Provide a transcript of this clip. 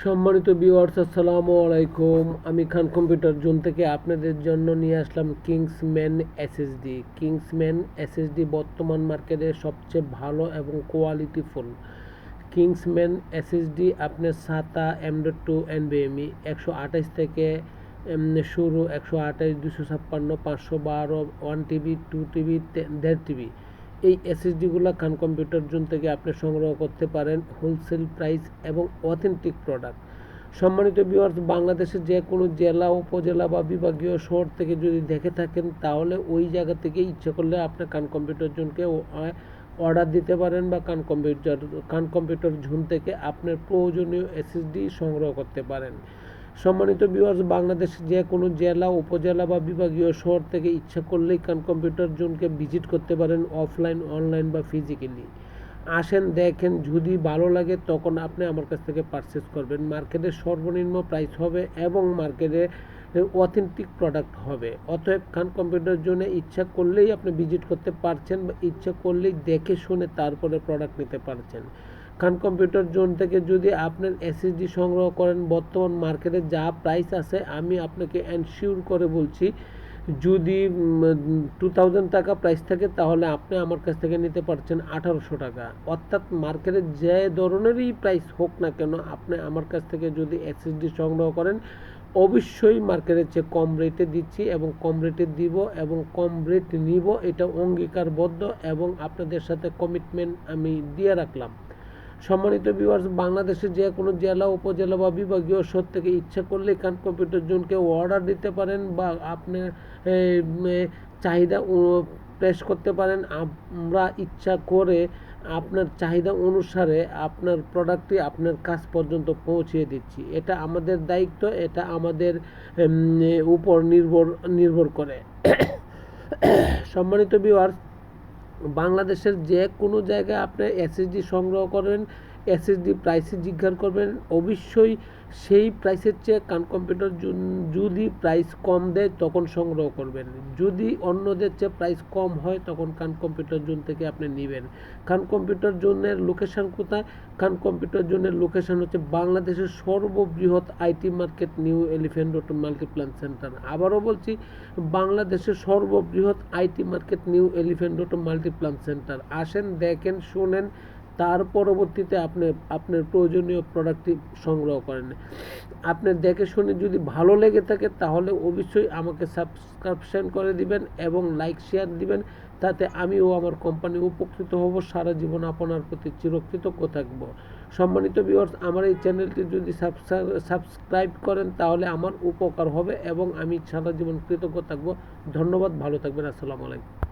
সম্মানিত ভিউয়ার্স, আসসালামু আলাইকুম। আমি খান কম্পিউটার জোন থেকে আপনাদের জন্য নিয়ে আসলাম কিংসম্যান এসএসডি। কিংসম্যান এসএসডি বর্তমান মার্কেটের সবচেয়ে ভালো এবং কোয়ালিটিফুল। কিংসম্যান এসএসডি আপনার SATA M.2 NVMe 128 থেকে শুরু, 128, 256, 512, 1 TB, 2 TB, 1.5 TB। এই এসএসডিগুলো খান কম্পিউটার জোন থেকে আপনি সংগ্রহ করতে পারেন হোলসেল প্রাইস এবং অথেন্টিক প্রোডাক্ট। সম্মানিত ভিউয়ার্স, বাংলাদেশের যে কোনো জেলা, উপজেলা বা বিভাগীয় শহর থেকে যদি দেখে থাকেন তাহলে ওই জায়গা থেকে ইচ্ছে করলে আপনি খান কম্পিউটার জোনকে অর্ডার দিতে পারেন বা খান কম্পিউটার জোন থেকে আপনার প্রয়োজনীয় এসএসডি সংগ্রহ করতে পারেন। সম্মানিত ভিউয়ার্স, বাংলাদেশের যে কোনো জেলা, উপজেলা বা বিভাগীয় শহর থেকে ইচ্ছা করলেই খান কম্পিউটার জোনকে ভিজিট করতে পারেন, অফলাইন, অনলাইন বা ফিজিক্যালি। আসেন, দেখেন, যদি ভালো লাগে তখন আপনি আমার কাছ থেকে পারচেস করবেন। মার্কেটের সর্বনিম্ন প্রাইস হবে এবং মার্কেটে অথেন্টিক প্রোডাক্ট হবে। অতএব খান কম্পিউটার জোনে ইচ্ছা করলেই আপনি ভিজিট করতে পারছেন বা ইচ্ছা করলেই দেখে শুনে তারপরে প্রোডাক্ট নিতে পারছেন। খান কম্পিউটার জোন থেকে যদি আপনার এসএসডি সংগ্রহ করেন, বর্তমান মার্কেটে যা প্রাইস আছে আমি আপনাকে এনশিওর করে বলছি, যদি 2000 টাকা প্রাইস থাকে তাহলে আপনি আমার কাছ থেকে নিতে পারছেন 1800 টাকা। অর্থাৎ মার্কেটে যে ধরনেরই প্রাইস হোক না কেন, আপনি আমার কাছ থেকে যদি এসএসডি সংগ্রহ করেন অবশ্যই মার্কেটের চেয়ে কম রেটে দিচ্ছি এবং কম রেটে দিব এবং কম রেট নিব, এটা অঙ্গীকারবদ্ধ এবং আপনাদের সাথে কমিটমেন্ট আমি দিয়ে রাখলাম। সম্মানিত ভিউয়ার্স, বাংলাদেশের যে কোনো জেলা, উপজেলা বা বিভাগীয় শহর থেকে ইচ্ছা করলে খান কম্পিউটার জোনকে অর্ডার দিতে পারেন বা আপনার চাহিদা পেশ করতে পারেন। আমরা ইচ্ছা করে আপনার চাহিদা অনুসারে আপনার প্রোডাক্টটি আপনার কাছ পর্যন্ত পৌঁছিয়ে দিচ্ছি। এটা আমাদের দায়িত্ব, এটা আমাদের উপর নির্ভর করে। সম্মানিত ভিউয়ার্স, বাংলাদেশের যে কোনো জায়গায় আপনি এসএসডি সংগ্রহ করবেন, এসএসডি প্রাইসে জিজ্ঞাসা করবেন, অবশ্যই সেই প্রাইসের চেয়ে খান কম্পিউটার যদি প্রাইস কম দেয় তখন সংগ্রহ করবেন। যদি অন্যদের চেয়ে প্রাইস কম হয় তখন খান কম্পিউটার জোন থেকে আপনি নেবেন। খান কম্পিউটার জোনের লোকেশান কোথায়? খান কম্পিউটার জোনের লোকেশান হচ্ছে বাংলাদেশের সর্ববৃহৎ IT market, new elephant road Multiplan centre. আবারও বলছি, বাংলাদেশের সর্ববৃহৎ IT market, new elephant road Multiplan centre. আসেন, দেখেন, শুনেন, তার পরবর্তীতে আপনি আপনার প্রয়োজনীয় প্রোডাক্টটি সংগ্রহ করেন। আপনার দেখে শুনে যদি ভালো লেগে থাকে তাহলে অবশ্যই আমাকে সাবস্ক্রিপশন করে দিবেন এবং লাইক শেয়ার দিবেন, তাতে আমিও আমার কোম্পানি উপকৃত হব। সারা জীবন আপনার প্রতি চিরকৃতজ্ঞ থাকব। সম্মানিত ভিউয়ার্স, আমার এই চ্যানেলটি যদি সাবস্ক্রাইব করেন তাহলে আমার উপকার হবে এবং আমি সারা জীবন কৃতজ্ঞ থাকব। ধন্যবাদ, ভালো থাকবেন। আসসালামু আলাইকুম।